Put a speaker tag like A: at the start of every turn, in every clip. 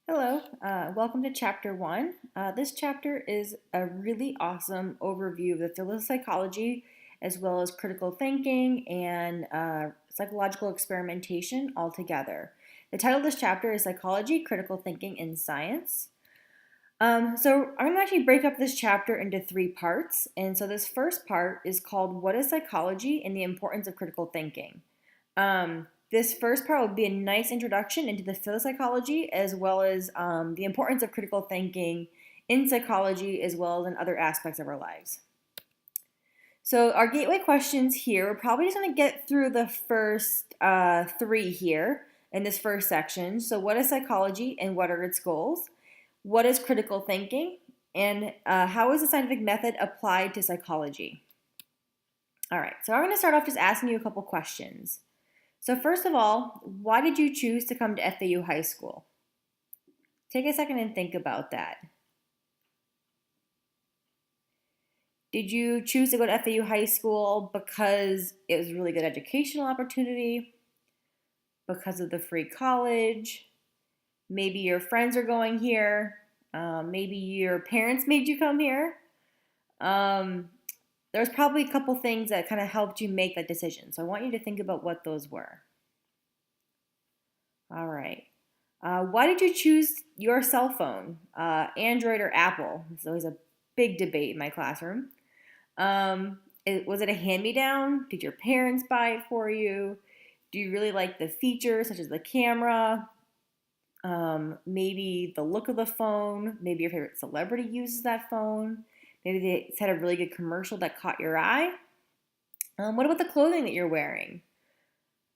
A: Hello, welcome to Chapter 1. This chapter is a really awesome overview of the field of psychology as well as critical thinking and psychological experimentation altogether. The title of this chapter is Psychology, Critical Thinking, in Science. So I'm going to actually break up this chapter into three parts. And so this first part is called What is Psychology and the Importance of Critical Thinking? This first part will be a nice introduction into the field of psychology as well as the importance of critical thinking in psychology as well as in other aspects of our lives. So our gateway questions here, we're probably just going to get through the first three here in this first section. So what is psychology and what are its goals? What is critical thinking? And how is the scientific method applied to psychology? All right, so I'm going to start off just asking you a couple questions. So first of all, why did you choose to come to FAU High School? Take a second and think about that. Did you choose to go to FAU High School because it was a really good educational opportunity? Because of the free college? Maybe your friends are going here? Maybe your parents made you come here? There's probably a couple things that kind of helped you make that decision. So I want you to think about what those were. All right. Why did you choose your cell phone, Android or Apple? It's always a big debate in my classroom. Was it a hand-me-down? Did your parents buy it for you? Do you really like the features such as the camera? Maybe the look of the phone? Maybe your favorite celebrity uses that phone? Maybe they had a really good commercial that caught your eye? What about the clothing that you're wearing?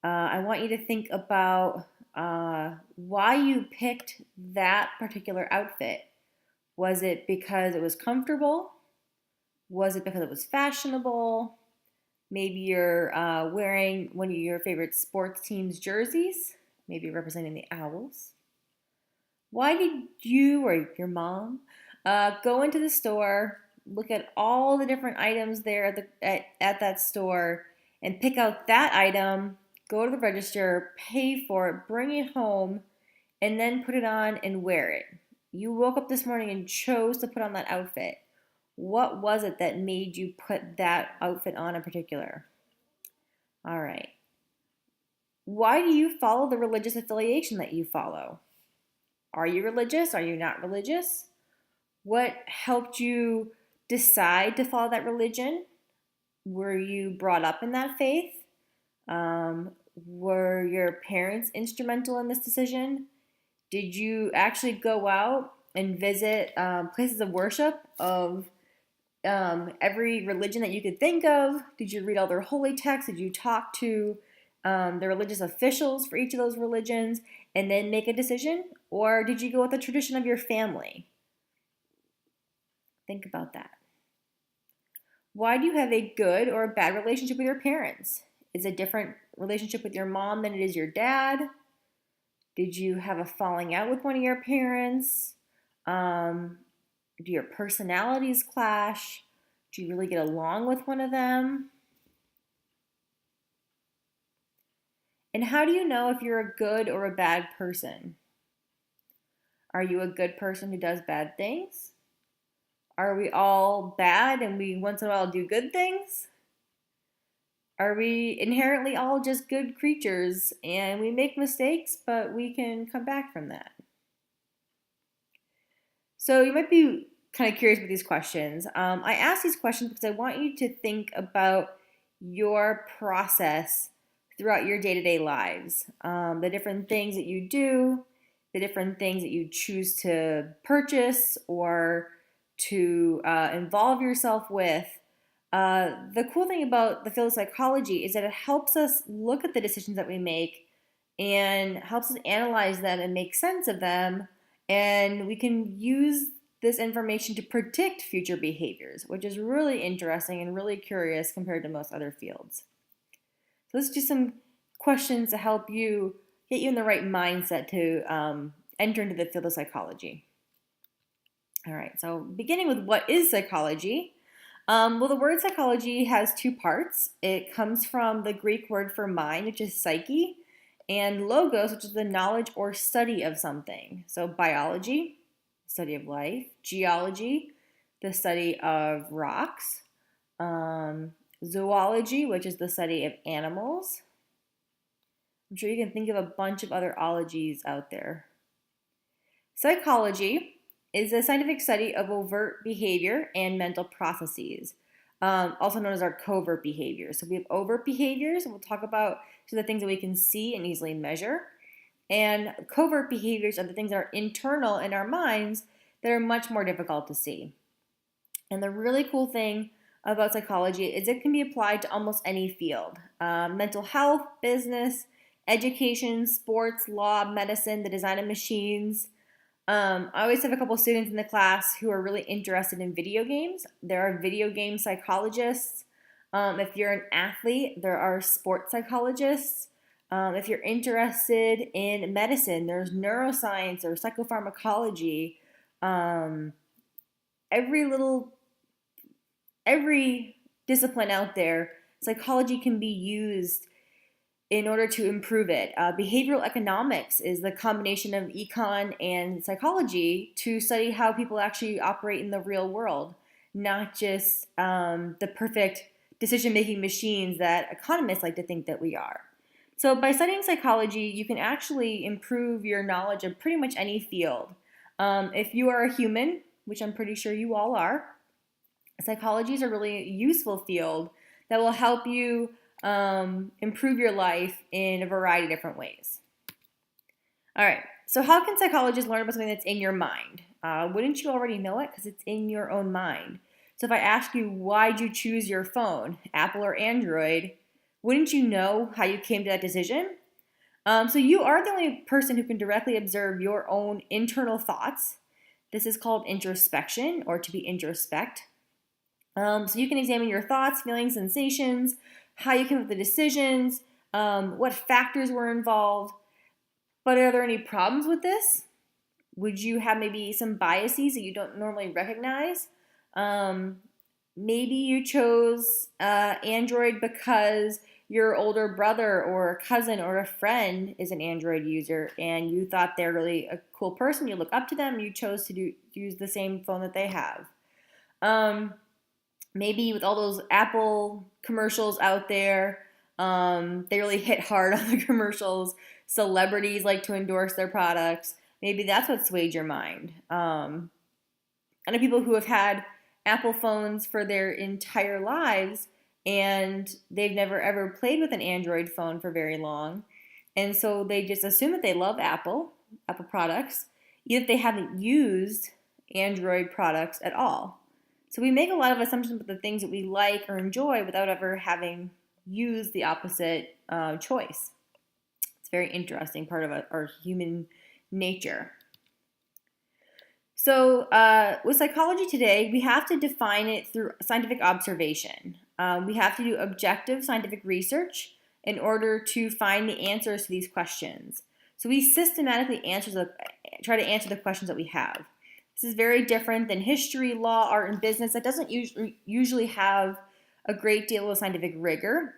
A: I want you to think about why you picked that particular outfit. Was it because it was comfortable? Was it because it was fashionable? Maybe you're wearing one of your favorite sports team's jerseys, maybe representing the Owls. Why did you or your mom go into the store, look at all the different items there at that store, and pick out that item, go to the register, pay for it, bring it home, and then put it on and wear it? You woke up this morning and chose to put on that outfit. What was it that made you put that outfit on in particular? All right. Why do you follow the religious affiliation that you follow? Are you religious? Are you not religious? What helped you decide to follow that religion? Were you brought up in that faith? Were your parents instrumental in this decision? Did you actually go out and visit places of worship of every religion that you could think of? Did you read all their holy texts? Did you talk to the religious officials for each of those religions and then make a decision? Or did you go with the tradition of your family? Think about that. Why do you have a good or a bad relationship with your parents? Is it a different relationship with your mom than it is your dad? Did you have a falling out with one of your parents? Do your personalities clash? Do you really get along with one of them? And how do you know if you're a good or a bad person? Are you a good person who does bad things? Are we all bad and we once in a while do good things? Are we inherently all just good creatures and we make mistakes, but we can come back from that? So you might be kind of curious with these questions. I ask these questions because I want you to think about your process throughout your day-to-day lives. The different things that you do, the different things that you choose to purchase or to involve yourself with. The cool thing about the field of psychology is that it helps us look at the decisions that we make and helps us analyze them and make sense of them. And we can use this information to predict future behaviors, which is really interesting and really curious compared to most other fields. So let's do some questions to help you get you in the right mindset to enter into the field of psychology. All right, so beginning with what is psychology? Well, the word psychology has two parts. It comes from the Greek word for mind, which is psyche, and logos, which is the knowledge or study of something. So biology, study of life, geology, the study of rocks, zoology, which is the study of animals. I'm sure you can think of a bunch of other ologies out there. Psychology is a scientific study of overt behavior and mental processes, also known as our covert behaviors. So we have overt behaviors, and we'll talk about the things that we can see and easily measure. And covert behaviors are the things that are internal in our minds that are much more difficult to see. And the really cool thing about psychology is it can be applied to almost any field. Mental health, business, education, sports, law, medicine, the design of machines. I always have a couple students in the class who are really interested in video games. There are video game psychologists. If you're an athlete, there are sports psychologists. If you're interested in medicine, there's neuroscience or psychopharmacology. Every discipline out there, psychology can be used in order to improve it. Behavioral economics is the combination of econ and psychology to study how people actually operate in the real world, not just the perfect decision-making machines that economists like to think that we are. So by studying psychology, you can actually improve your knowledge of pretty much any field. If you are a human, which I'm pretty sure you all are, psychology is a really useful field that will help you improve your life in a variety of different ways. All right, so how can psychologists learn about something that's in your mind? Wouldn't you already know it? Because it's in your own mind. So if I ask you, why'd you choose your phone, Apple or Android, wouldn't you know how you came to that decision? So you are the only person who can directly observe your own internal thoughts. This is called introspection, or to be introspect. So you can examine your thoughts, feelings, sensations, how you came up with the decisions, what factors were involved. But are there any problems with this? Would you have maybe some biases that you don't normally recognize? Maybe you chose Android because your older brother or a cousin or a friend is an Android user and you thought they're really a cool person, you look up to them, you chose to use the same phone that they have. Maybe with all those Apple commercials out there, they really hit hard on the commercials. Celebrities like to endorse their products. Maybe that's what swayed your mind. I know people who have had Apple phones for their entire lives and they've never ever played with an Android phone for very long. And so they just assume that they love Apple products, even if they haven't used Android products at all. So we make a lot of assumptions about the things that we like or enjoy without ever having used the opposite choice. It's a very interesting part of our human nature. So with psychology today, we have to define it through scientific observation. We have to do objective scientific research in order to find the answers to these questions. So we systematically try to answer the questions that we have. This is very different than history, law, art, and business that doesn't usually have a great deal of scientific rigor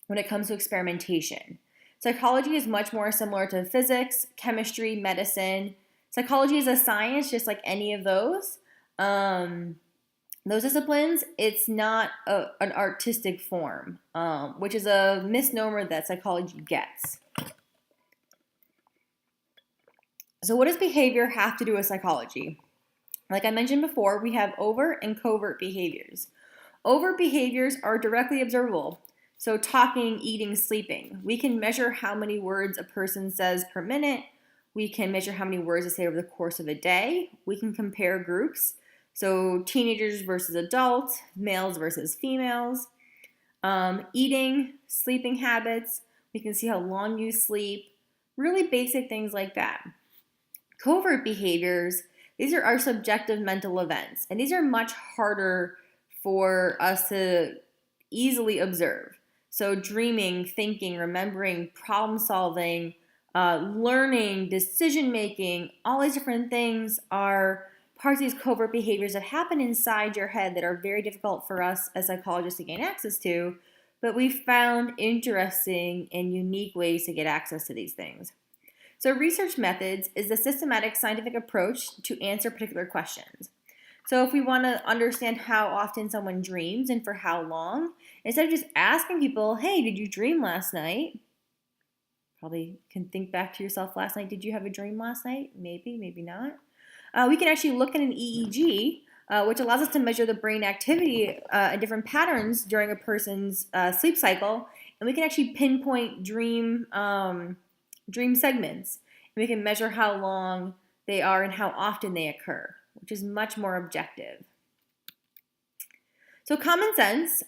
A: when it comes to experimentation. Psychology is much more similar to physics, chemistry, medicine. Psychology is a science just like any of those. Those disciplines, it's not an artistic form, which is a misnomer that psychology gets. So what does behavior have to do with psychology? Like I mentioned before, we have overt and covert behaviors. Overt behaviors are directly observable. So talking, eating, sleeping. We can measure how many words a person says per minute. We can measure how many words they say over the course of a day. We can compare groups. So teenagers versus adults, males versus females. Eating, sleeping habits. We can see how long you sleep. Really basic things like that. Covert behaviors, these are our subjective mental events, and these are much harder for us to easily observe. So dreaming, thinking, remembering, problem solving, learning, decision making, all these different things are parts of these covert behaviors that happen inside your head that are very difficult for us as psychologists to gain access to, but we found interesting and unique ways to get access to these things. So research methods is the systematic scientific approach to answer particular questions. So if we want to understand how often someone dreams and for how long, instead of just asking people, hey, did you dream last night? Probably can think back to yourself last night. Did you have a dream last night? Maybe, maybe not. We can actually look at an EEG, which allows us to measure the brain activity and different patterns during a person's sleep cycle, and we can actually pinpoint dream segments, and we can measure how long they are and how often they occur, which is much more objective. So common sense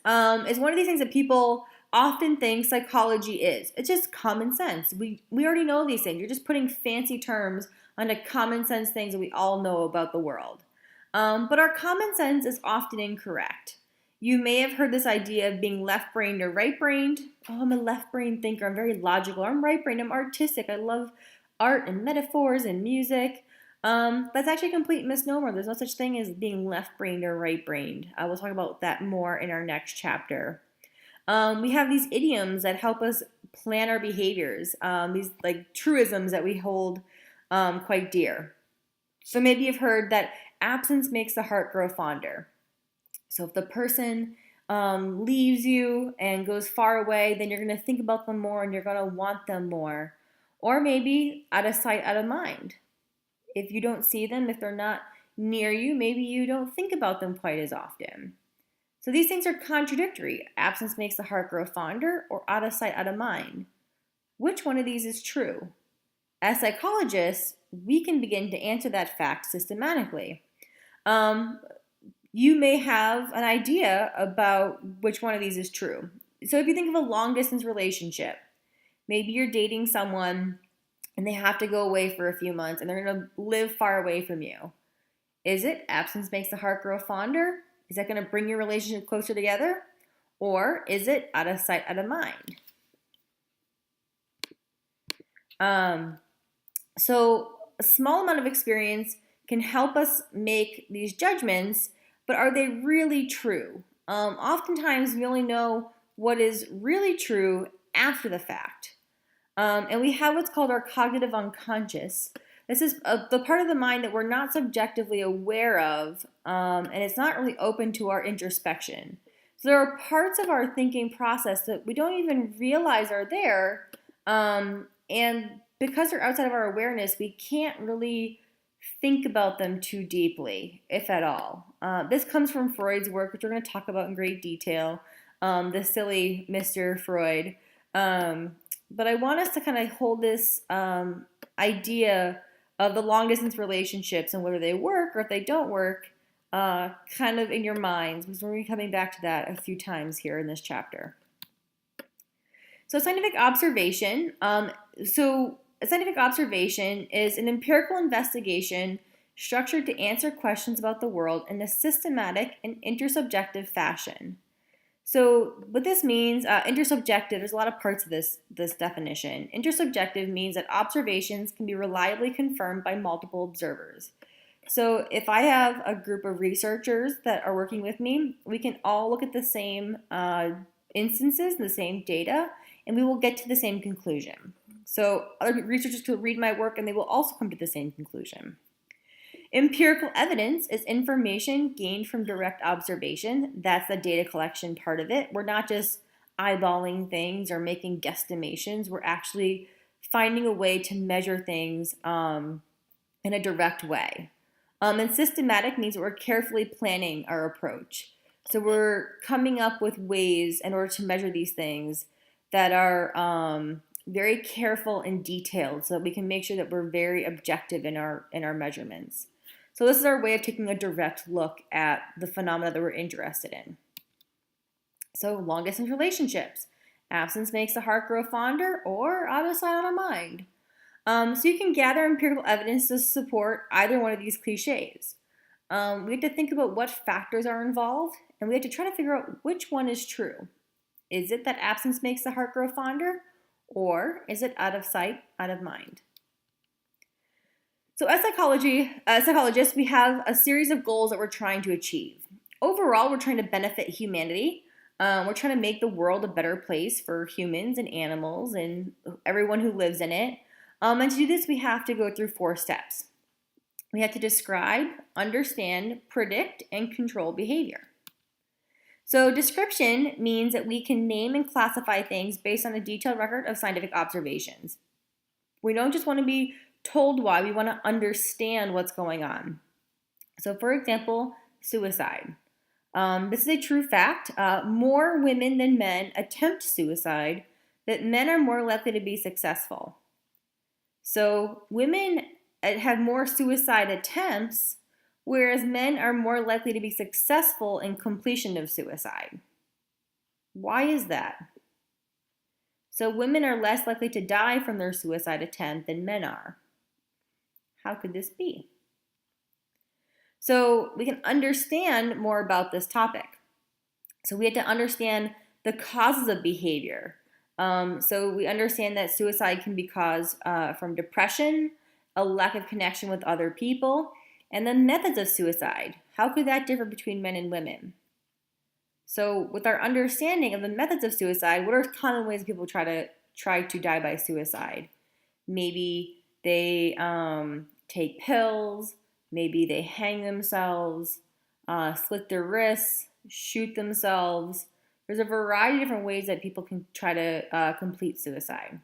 A: is one of these things that people often think psychology is. It's just common sense. We already know these things. You're just putting fancy terms onto common sense things that we all know about the world. But our common sense is often incorrect. You may have heard this idea of being left-brained or right-brained. Oh, I'm a left-brained thinker. I'm very logical. I'm right-brained. I'm artistic. I love art and metaphors and music. That's actually a complete misnomer. There's no such thing as being left-brained or right-brained. I will talk about that more in our next chapter. We have these idioms that help us plan our behaviors, these like truisms that we hold quite dear. So maybe you've heard that absence makes the heart grow fonder. So if the person leaves you and goes far away, then you're going to think about them more and you're going to want them more. Or maybe out of sight, out of mind. If you don't see them, if they're not near you, maybe you don't think about them quite as often. So these things are contradictory. Absence makes the heart grow fonder, or out of sight, out of mind. Which one of these is true? As psychologists, we can begin to answer that fact systematically. You may have an idea about which one of these is true. So if you think of a long-distance relationship, maybe you're dating someone and they have to go away for a few months and they're going to live far away from you. Is it absence makes the heart grow fonder? Is that going to bring your relationship closer together? Or is it out of sight, out of mind? So a small amount of experience can help us make these judgments, but are they really true? Oftentimes we only know what is really true after the fact. And we have what's called our cognitive unconscious. This is the part of the mind that we're not subjectively aware of, and it's not really open to our introspection. So there are parts of our thinking process that we don't even realize are there, and because they're outside of our awareness, we can't really think about them too deeply, if at all. This comes from Freud's work, which we're going to talk about in great detail, the silly Mr. Freud. But I want us to kind of hold this idea of the long-distance relationships and whether they work or if they don't work kind of in your minds, because we're going to be coming back to that a few times here in this chapter. So scientific observation. A scientific observation is an empirical investigation structured to answer questions about the world in a systematic and intersubjective fashion. So what this means, intersubjective, there's a lot of parts of this definition. Intersubjective means that observations can be reliably confirmed by multiple observers. So if I have a group of researchers that are working with me, we can all look at the same instances, the same data, and we will get to the same conclusion. So other researchers could read my work and they will also come to the same conclusion. Empirical evidence is information gained from direct observation. That's the data collection part of it. We're not just eyeballing things or making guesstimations. We're actually finding a way to measure things in a direct way. And systematic means that we're carefully planning our approach. So we're coming up with ways in order to measure these things that are very careful and detailed so that we can make sure that we're very objective in our measurements. So this is our way of taking a direct look at the phenomena that we're interested in. So long-distance relationships. Absence makes the heart grow fonder, or out of sight, out of mind. So you can gather empirical evidence to support either one of these cliches. We have to think about what factors are involved, and we have to try to figure out which one is true. Is it that absence makes the heart grow fonder, or is it out of sight, out of mind? So as psychologists, we have a series of goals that we're trying to achieve. Overall, we're trying to benefit humanity. We're trying to make the world a better place for humans and animals and everyone who lives in it. And to do this, we have to go through 4 steps. We have to describe, understand, predict, and control behavior. So description means that we can name and classify things based on a detailed record of scientific observations. We don't just want to be told why, we want to understand what's going on. So for example, suicide. This is a true fact. More women than men attempt suicide, but men are more likely to be successful. So women have more suicide attempts, whereas men are more likely to be successful in completion of suicide. Why is that? So women are less likely to die from their suicide attempt than men are. How could this be? So we can understand more about this topic. So we have to understand the causes of behavior. So we understand that suicide can be caused from depression, a lack of connection with other people, and the methods of suicide. How could that differ between men and women? So with our understanding of the methods of suicide, what are common ways people try to die by suicide? Maybe they take pills, maybe they hang themselves, slit their wrists, shoot themselves. There's a variety of different ways that people can try to complete suicide.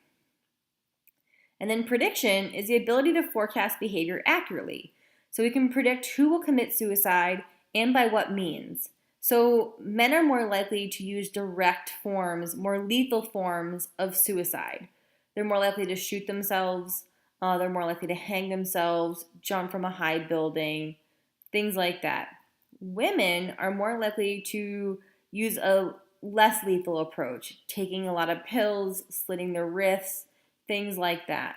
A: And then prediction is the ability to forecast behavior accurately. So we can predict who will commit suicide and by what means. So men are more likely to use direct forms, more lethal forms of suicide. They're more likely to shoot themselves, they're more likely to hang themselves, jump from a high building, things like that. Women are more likely to use a less lethal approach, taking a lot of pills, slitting their wrists, things like that.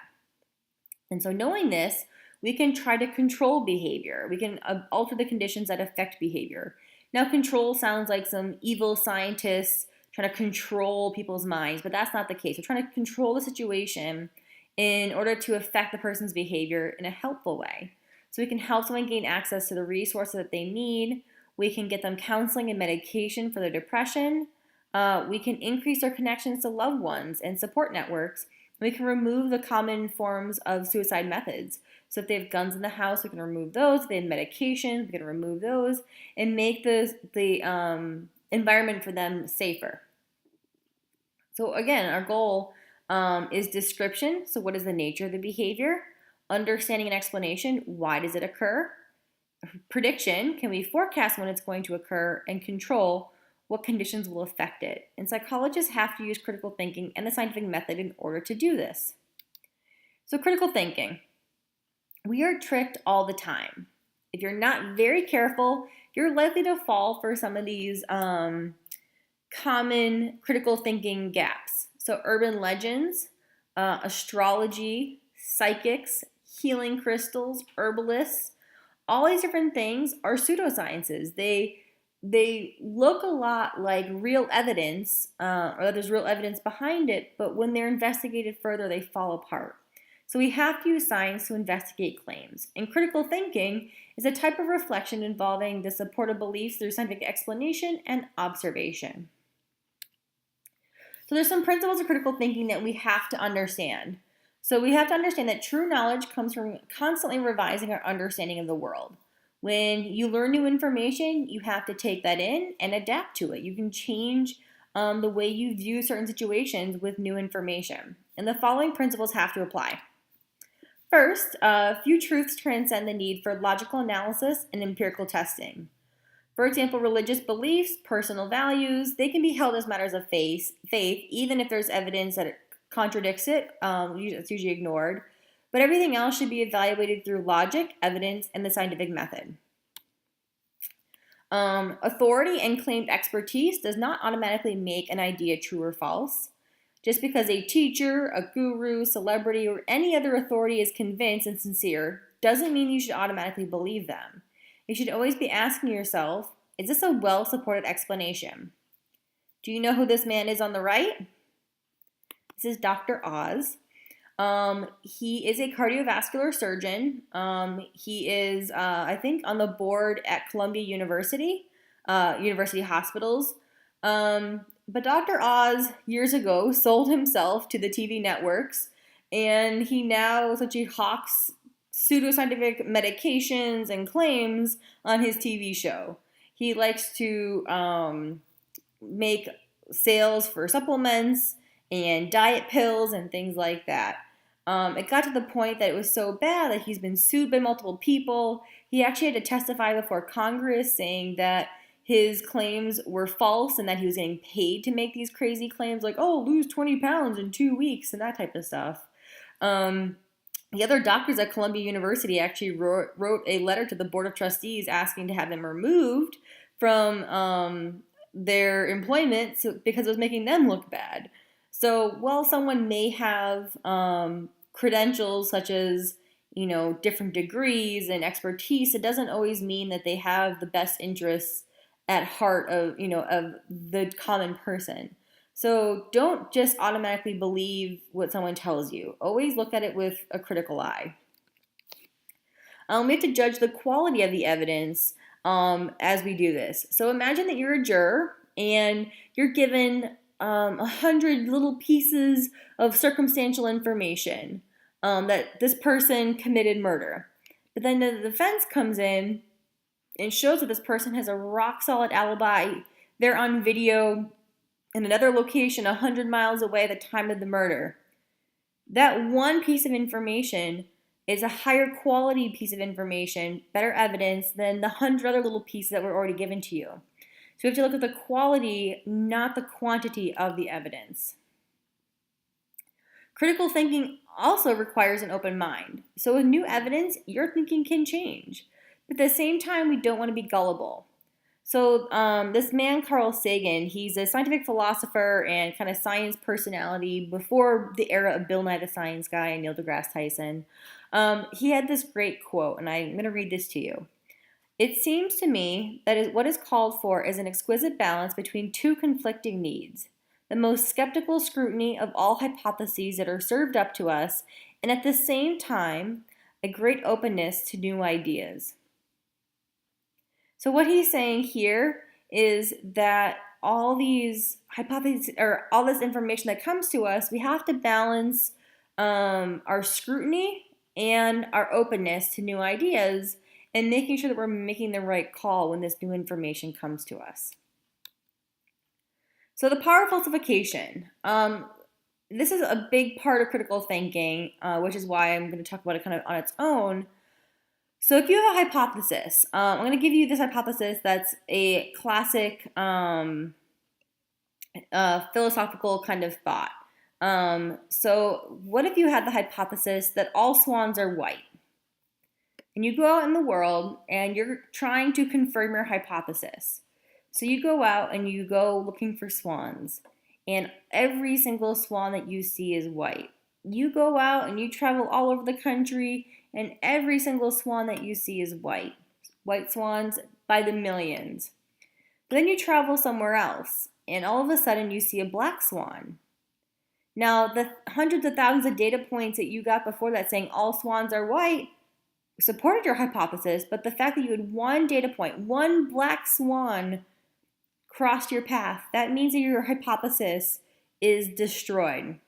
A: And so knowing this, we can try to control behavior. We can alter the conditions that affect behavior. Now, control sounds like some evil scientists trying to control people's minds, but that's not the case. We're trying to control the situation in order to affect the person's behavior in a helpful way. So we can help someone gain access to the resources that they need. We can get them counseling and medication for their depression. We can increase their connections to loved ones and support networks. We can remove the common forms of suicide methods. So if they have guns in the house, we can remove those. If they have medications, we can remove those and make the environment for them safer. So again, our goal is description. So what is the nature of the behavior? Understanding and explanation. Why does it occur? Prediction. Can we forecast when it's going to occur? And control. What conditions will affect it? And psychologists have to use critical thinking and the scientific method in order to do this. So critical thinking. We are tricked all the time. If you're not very careful, you're likely to fall for some of these common critical thinking gaps. So urban legends, astrology, psychics, healing crystals, herbalists, all these different things are pseudosciences. They look a lot like real evidence, or that there's real evidence behind it, but when they're investigated further, they fall apart. So we have to use science to investigate claims. And critical thinking is a type of reflection involving the support of beliefs through scientific explanation and observation. So there's some principles of critical thinking that we have to understand. So we have to understand that true knowledge comes from constantly revising our understanding of the world. When you learn new information, you have to take that in and adapt to it. You can change the way you view certain situations with new information. And the following principles have to apply. First, few truths transcend the need for logical analysis and empirical testing. For example, religious beliefs, personal values, they can be held as matters of faith, even if there's evidence that it contradicts it. It's usually ignored. But everything else should be evaluated through logic, evidence, and the scientific method. Authority and claimed expertise does not automatically make an idea true or false. Just because a teacher, a guru, celebrity, or any other authority is convinced and sincere doesn't mean you should automatically believe them. You should always be asking yourself, is this a well-supported explanation? Do you know who this man is on the right? This is Dr. Oz. He is a cardiovascular surgeon. He is, I think, on the board at Columbia University, University Hospitals. But Dr. Oz, years ago, sold himself to the TV networks, and he now essentially hawks pseudoscientific medications and claims on his TV show. He likes to make sales for supplements and diet pills and things like that. It got to the point that it was so bad that he's been sued by multiple people. He actually had to testify before Congress saying that his claims were false and that he was getting paid to make these crazy claims like, oh, lose 20 pounds in 2 weeks and that type of stuff. The other doctors at Columbia University actually wrote a letter to the Board of Trustees asking to have them removed from their employment because it was making them look bad. So while someone may have credentials such as different degrees and expertise, it doesn't always mean that they have the best interests at heart of the common person. So don't just automatically believe what someone tells you. Always look at it with a critical eye. We have to judge the quality of the evidence as we do this. So imagine that you're a juror and you're given 100 little pieces of circumstantial information that this person committed murder. But then the defense comes in and shows that this person has a rock solid alibi. They're on video in another location 100 miles away at the time of the murder. That one piece of information is a higher quality piece of information, better evidence than the 100 other little pieces that were already given to you. So we have to look at the quality, not the quantity of the evidence. Critical thinking also requires an open mind. So with new evidence, your thinking can change. But at the same time, we don't want to be gullible. So this man, Carl Sagan, he's a scientific philosopher and kind of science personality before the era of Bill Nye the Science Guy and Neil deGrasse Tyson. He had this great quote, and I'm going to read this to you. It seems to me that what is called for is an exquisite balance between two conflicting needs. The most skeptical scrutiny of all hypotheses that are served up to us, and at the same time, a great openness to new ideas. So what he's saying here is that all these hypotheses or all this information that comes to us, we have to balance our scrutiny and our openness to new ideas and making sure that we're making the right call when this new information comes to us. So the power of falsification. This is a big part of critical thinking, which is why I'm going to talk about it kind of on its own. So if you have a hypothesis, I'm going to give you this hypothesis that's a classic philosophical kind of thought. So what if you had the hypothesis that all swans are white? And you go out in the world and you're trying to confirm your hypothesis. So you go out and you go looking for swans, and every single swan that you see is white. You go out and you travel all over the country, and every single swan that you see is white. White swans by the millions. But then you travel somewhere else, and all of a sudden you see a black swan. Now, the hundreds of thousands of data points that you got before that saying all swans are white supported your hypothesis, but the fact that you had one data point, one black swan crossed your path, that means that your hypothesis is destroyed.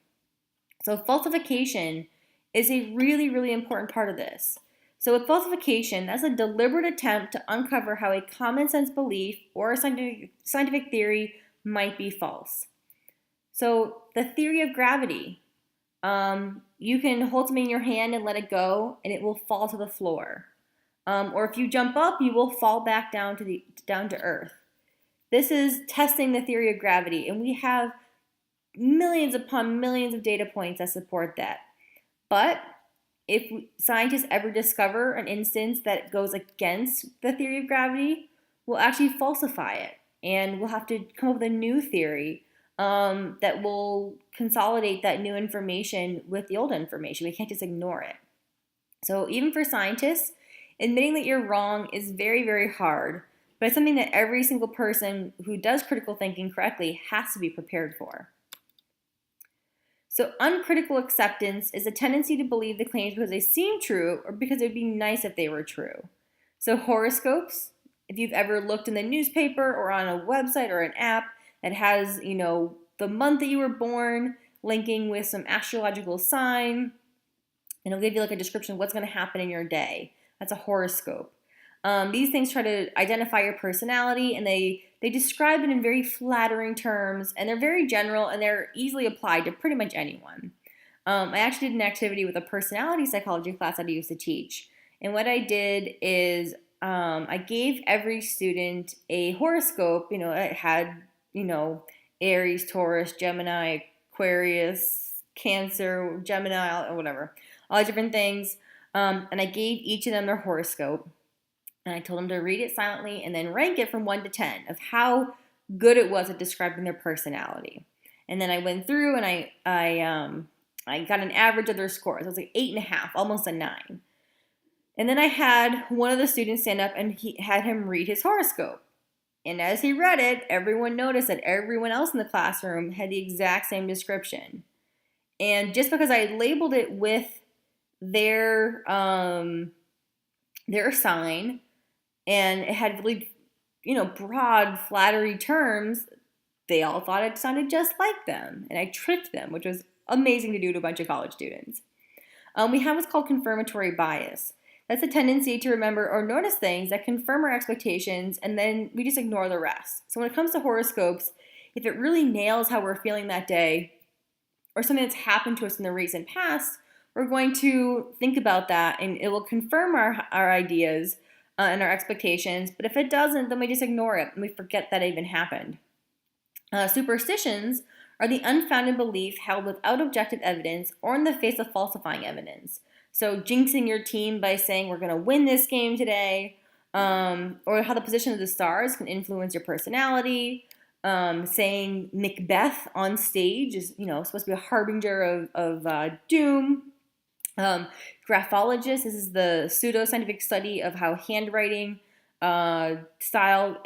A: So falsification is a really, really important part of this. So with falsification, that's a deliberate attempt to uncover how a common sense belief or a scientific theory might be false. So the theory of gravity, you can hold something in your hand and let it go, and it will fall to the floor. Or if you jump up, you will fall back down to earth. This is testing the theory of gravity, and we have millions upon millions of data points that support that. But if scientists ever discover an instance that goes against the theory of gravity, we'll actually falsify it, and we'll have to come up with a new theory that will consolidate that new information with the old information. We can't just ignore it. So even for scientists, admitting that you're wrong is very, very hard, but it's something that every single person who does critical thinking correctly has to be prepared for. So uncritical acceptance is a tendency to believe the claims because they seem true or because it would be nice if they were true. So horoscopes, if you've ever looked in the newspaper or on a website or an app, that has, the month that you were born, linking with some astrological sign, and it'll give you like a description of what's going to happen in your day. That's a horoscope. These things try to identify your personality, and they describe it in very flattering terms, and they're very general, and they're easily applied to pretty much anyone. I actually did an activity with a personality psychology class that I used to teach. And what I did is I gave every student a horoscope. It had, Aries, Taurus, Gemini, Aquarius, Cancer, Gemini, or whatever, all the different things. And I gave each of them their horoscope. And I told them to read it silently and then rank it from 1 to 10 of how good it was at describing their personality. And then I went through and I got an average of their scores. It was like 8.5, almost a 9. And then I had one of the students stand up and he had him read his horoscope. And as he read it, everyone noticed that everyone else in the classroom had the exact same description. And just because I labeled it with their sign, and it had really, broad, flattery terms, they all thought it sounded just like them. And I tricked them, which was amazing to do to a bunch of college students. We have what's called confirmatory bias. That's a tendency to remember or notice things that confirm our expectations, and then we just ignore the rest. So when it comes to horoscopes, if it really nails how we're feeling that day, or something that's happened to us in the recent past, we're going to think about that, and it will confirm our ideas and our expectations. But if it doesn't, then we just ignore it, and we forget that it even happened. Superstitions are the unfounded belief held without objective evidence or in the face of falsifying evidence. So jinxing your team by saying we're going to win this game today, or how the position of the stars can influence your personality. Saying Macbeth on stage is, supposed to be a harbinger of doom. Graphologists, this is the pseudoscientific study of how handwriting style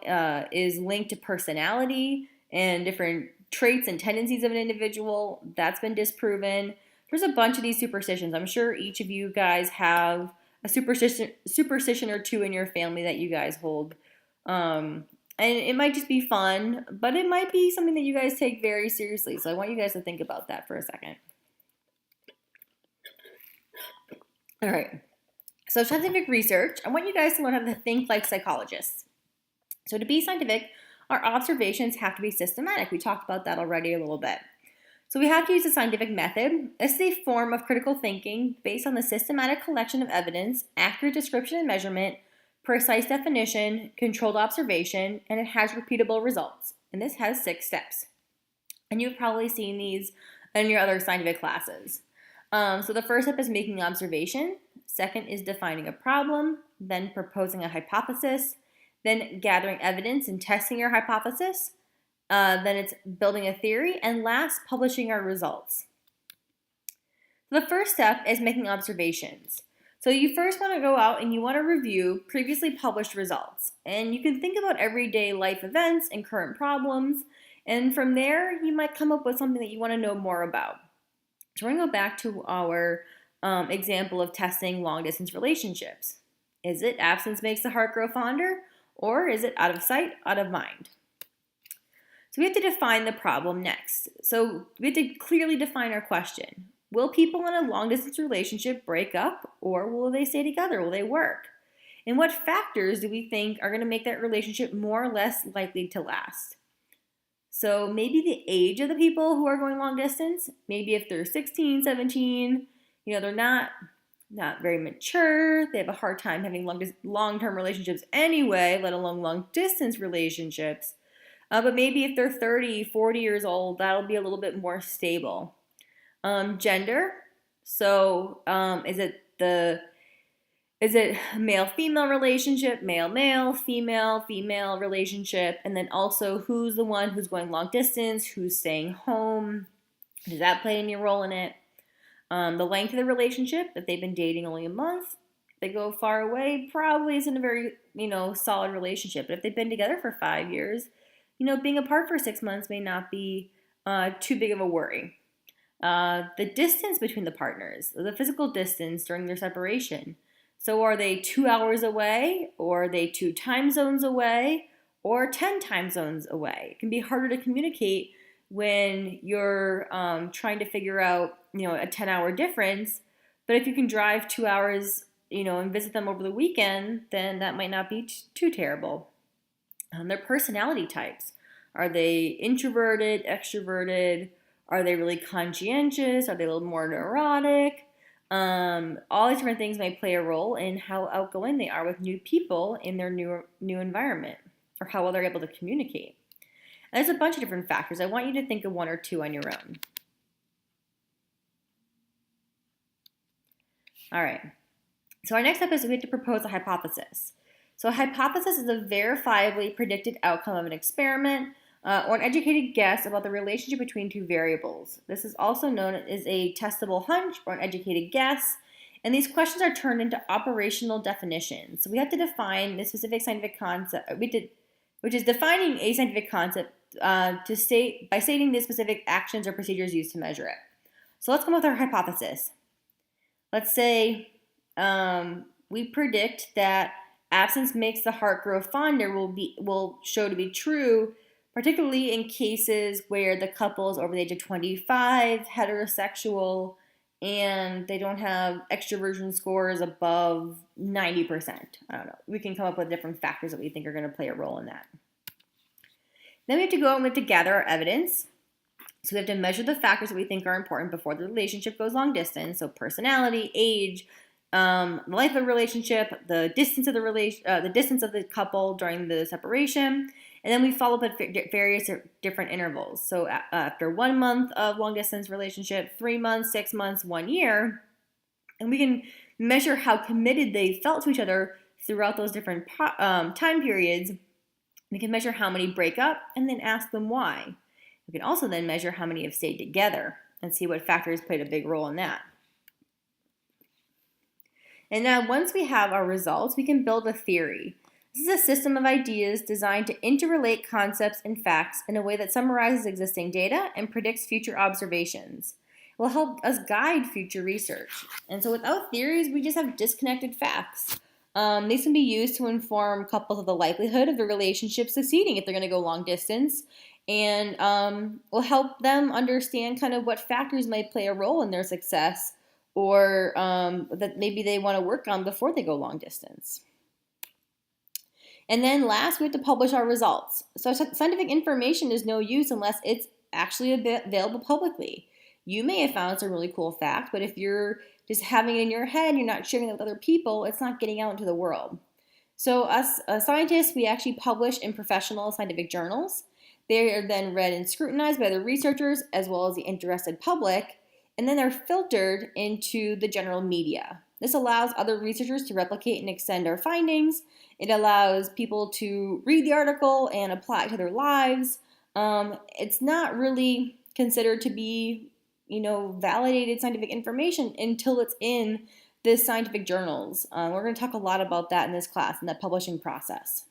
A: is linked to personality and different traits and tendencies of an individual. That's been disproven. There's a bunch of these superstitions. I'm sure each of you guys have a superstition or two in your family that you guys hold. And it might just be fun, but it might be something that you guys take very seriously. So I want you guys to think about that for a second. All right. So scientific research, I want you guys to learn how to think like psychologists. So to be scientific, our observations have to be systematic. We talked about that already a little bit. So we have to use a scientific method. This is a form of critical thinking based on the systematic collection of evidence, accurate description and measurement, precise definition, controlled observation, and it has repeatable results. And this has 6 steps. And you've probably seen these in your other scientific classes. So the first step is making an observation. Second is defining a problem, then proposing a hypothesis, then gathering evidence and testing your hypothesis. Then it's building a theory, and last, publishing our results. The first step is making observations. So you first want to go out and you want to review previously published results. And you can think about everyday life events and current problems, and from there, you might come up with something that you want to know more about. So we're going to go back to our example of testing long-distance relationships. Is it absence makes the heart grow fonder, or is it out of sight, out of mind? So we have to define the problem next. So we have to clearly define our question. Will people in a long-distance relationship break up, or will they stay together? Will they work? And what factors do we think are going to make that relationship more or less likely to last? So maybe the age of the people who are going long distance, maybe if they're 16, 17, they're not very mature, they have a hard time having long-term relationships anyway, let alone long-distance relationships. But maybe if they're 30, 40 years old, that'll be a little bit more stable. Gender, so is it male-female relationship, male-male, female-female relationship, and then also who's the one who's going long distance, who's staying home, does that play any role in it? The length of the relationship, if they've been dating only a month, if they go far away, probably isn't a very, solid relationship. But if they've been together for 5 years, being apart for 6 months may not be too big of a worry. The distance between the partners, the physical distance during their separation. So are they 2 hours away, or are they 2 time zones away, or 10 time zones away. It can be harder to communicate when you're trying to figure out, a 10-hour difference. But if you can drive 2 hours, and visit them over the weekend, then that might not be too terrible. Their personality types. Are they introverted, extroverted? Are they really conscientious? Are they a little more neurotic? All these different things may play a role in how outgoing they are with new people in their new environment, or how well they're able to communicate. And there's a bunch of different factors. I want you to think of one or two on your own. All right. So our next step is we have to propose a hypothesis. So a hypothesis is a verifiably predicted outcome of an experiment or an educated guess about the relationship between two variables. This is also known as a testable hunch or an educated guess. And these questions are turned into operational definitions. So we have to define the specific scientific concept, which is defining a scientific concept by stating the specific actions or procedures used to measure it. So let's come up with our hypothesis. Let's say we predict that absence makes the heart grow fonder will show to be true, particularly in cases where the couple is over the age of 25, heterosexual, and they don't have extroversion scores above 90%. I don't know. We can come up with different factors that we think are going to play a role in that. Then we have to go and we have to gather our evidence. So we have to measure the factors that we think are important before the relationship goes long distance. So personality, age, the length of the relationship, the distance of the distance of the couple during the separation, and then we follow up at various different intervals. So after 1 month of long distance relationship, 3 months, 6 months, 1 year, and we can measure how committed they felt to each other throughout those different time periods. We can measure how many break up and then ask them why. We can also then measure how many have stayed together and see what factors played a big role in that. And now once we have our results, we can build a theory. This is a system of ideas designed to interrelate concepts and facts in a way that summarizes existing data and predicts future observations. It will help us guide future research. And so without theories, we just have disconnected facts. These can be used to inform couples of the likelihood of the relationship succeeding if they're going to go long distance, and will help them understand kind of what factors might play a role in their success, or that maybe they want to work on before they go long distance. And then last, we have to publish our results. So scientific information is no use unless it's actually available publicly. You may have found some really cool fact, but if you're just having it in your head, you're not sharing it with other people, it's not getting out into the world. So us scientists, we actually publish in professional scientific journals. They are then read and scrutinized by the researchers as well as the interested public, and then they're filtered into the general media. This allows other researchers to replicate and extend our findings. It allows people to read the article and apply it to their lives. It's not really considered to be, validated scientific information until it's in the scientific journals. We're going to talk a lot about that in this class, in that publishing process.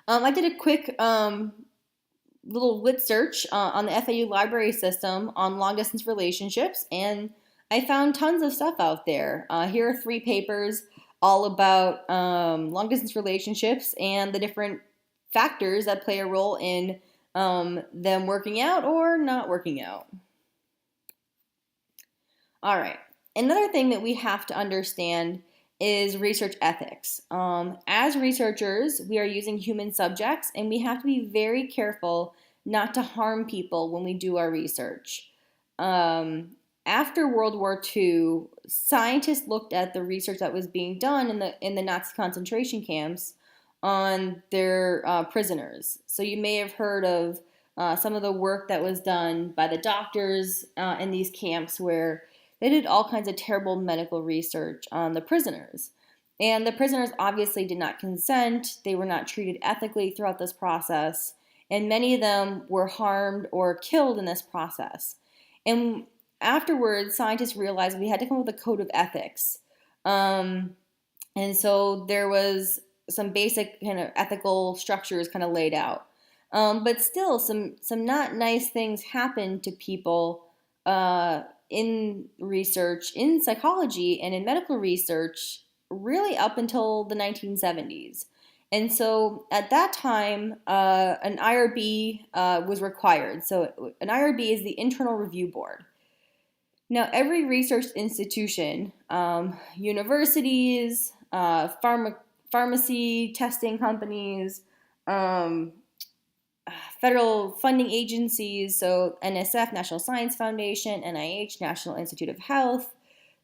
A: I did a quick little lit search on the FAU library system on long distance relationships, and I found tons of stuff out there. Here are 3 papers all about long distance relationships and the different factors that play a role in them working out or not working out. All right, another thing that we have to understand is research ethics. As researchers, we are using human subjects, and we have to be very careful not to harm people when we do our research. After World War II, scientists looked at the research that was being done in the Nazi concentration camps on their prisoners. So you may have heard of some of the work that was done by the doctors in these camps, where they did all kinds of terrible medical research on the prisoners. And the prisoners obviously did not consent. They were not treated ethically throughout this process. And many of them were harmed or killed in this process. And afterwards, scientists realized we had to come up with a code of ethics. And so there was some basic kind of ethical structures kind of laid out. But still, some not nice things happened to people in research, in psychology, and in medical research, really up until the 1970s. And so at that time, an IRB was required. So an IRB is the Internal Review Board. Now, every research institution, universities, pharmacy testing companies, um, federal funding agencies, so NSF, National Science Foundation, NIH, National Institute of Health,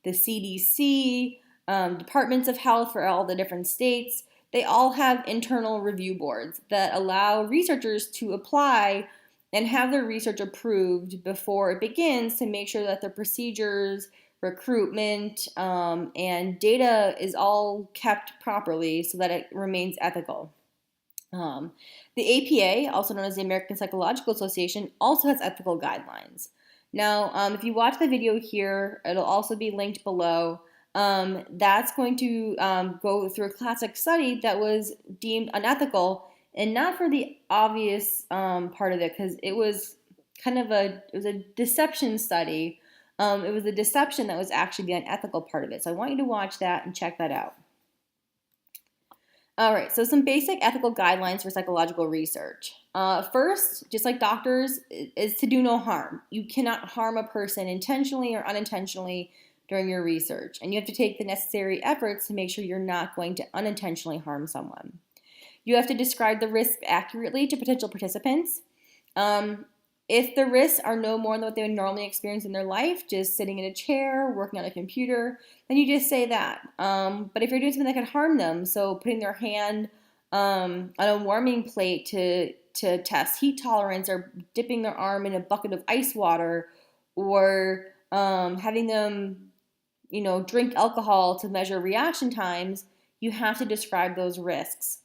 A: the CDC, departments of health for all the different states, they all have internal review boards that allow researchers to apply and have their research approved before it begins to make sure that the procedures, recruitment, and data is all kept properly so that it remains ethical. The APA, also known as the American Psychological Association, also has ethical guidelines. Now, if you watch the video here, it'll also be linked below. That's going to go through a classic study that was deemed unethical, and not for the obvious part of it, because it was kind of a deception study. It was the deception that was actually the unethical part of it. So I want you to watch that and check that out. All right, so some basic ethical guidelines for psychological research. First, just like doctors, is to do no harm. You cannot harm a person intentionally or unintentionally during your research, and you have to take the necessary efforts to make sure you're not going to unintentionally harm someone. You have to describe the risk accurately to potential participants. If the risks are no more than what they would normally experience in their life, just sitting in a chair, working on a computer, then you just say that. But if you're doing something that could harm them, so putting their hand on a warming plate to test heat tolerance, or dipping their arm in a bucket of ice water, or having them, drink alcohol to measure reaction times, you have to describe those risks.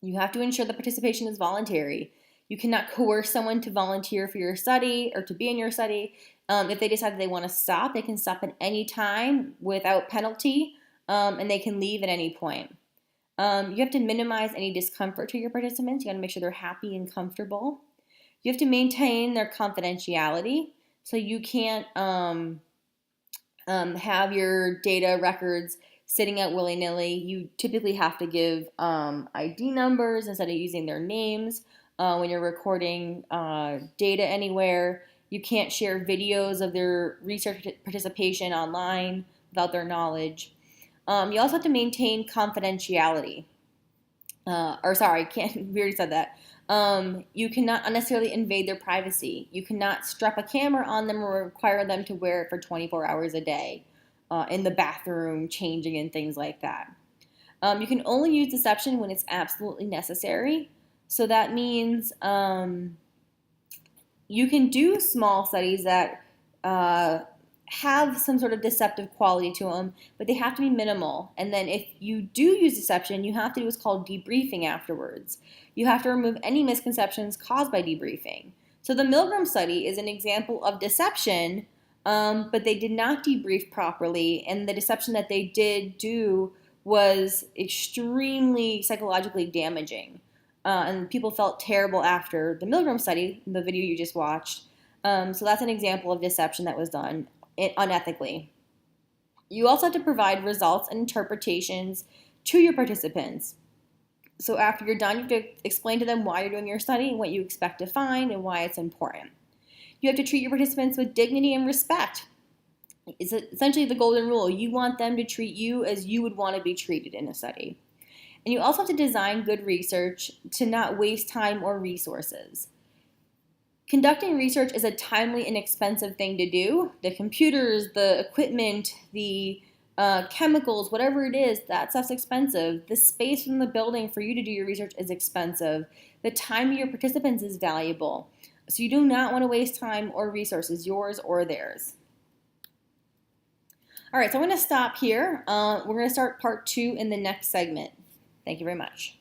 A: You have to ensure the participation is voluntary. You cannot coerce someone to volunteer for your study or to be in your study. If they decide that they want to stop, they can stop at any time without penalty, and they can leave at any point. You have to minimize any discomfort to your participants. You got to make sure they're happy and comfortable. You have to maintain their confidentiality. So you can't have your data records sitting out willy-nilly. You typically have to give ID numbers instead of using their names. When you're recording data anywhere, you can't share videos of their research participation online without their knowledge. You also have to maintain confidentiality. We already said that. You cannot unnecessarily invade their privacy. You cannot strap a camera on them or require them to wear it for 24 hours a day in the bathroom, changing and things like that. You can only use deception when it's absolutely necessary. So that means you can do small studies that have some sort of deceptive quality to them, but they have to be minimal. And then if you do use deception, you have to do what's called debriefing afterwards. You have to remove any misconceptions caused by debriefing. So the Milgram study is an example of deception, but they did not debrief properly, and the deception that they did do was extremely psychologically damaging. And people felt terrible after the Milgram study, the video you just watched. So that's an example of deception that was done unethically. You also have to provide results and interpretations to your participants. So after you're done, you have to explain to them why you're doing your study, what you expect to find, and why it's important. You have to treat your participants with dignity and respect. It's essentially the golden rule. You want them to treat you as you would want to be treated in a study. And you also have to design good research to not waste time or resources. Conducting research is a timely and expensive thing to do. The computers, the equipment, the chemicals, whatever it is, that stuff's expensive. The space in the building for you to do your research is expensive. The time of your participants is valuable. So you do not want to waste time or resources, yours or theirs. All right, so I'm going to stop here. We're going to start part 2 in the next segment. Thank you very much.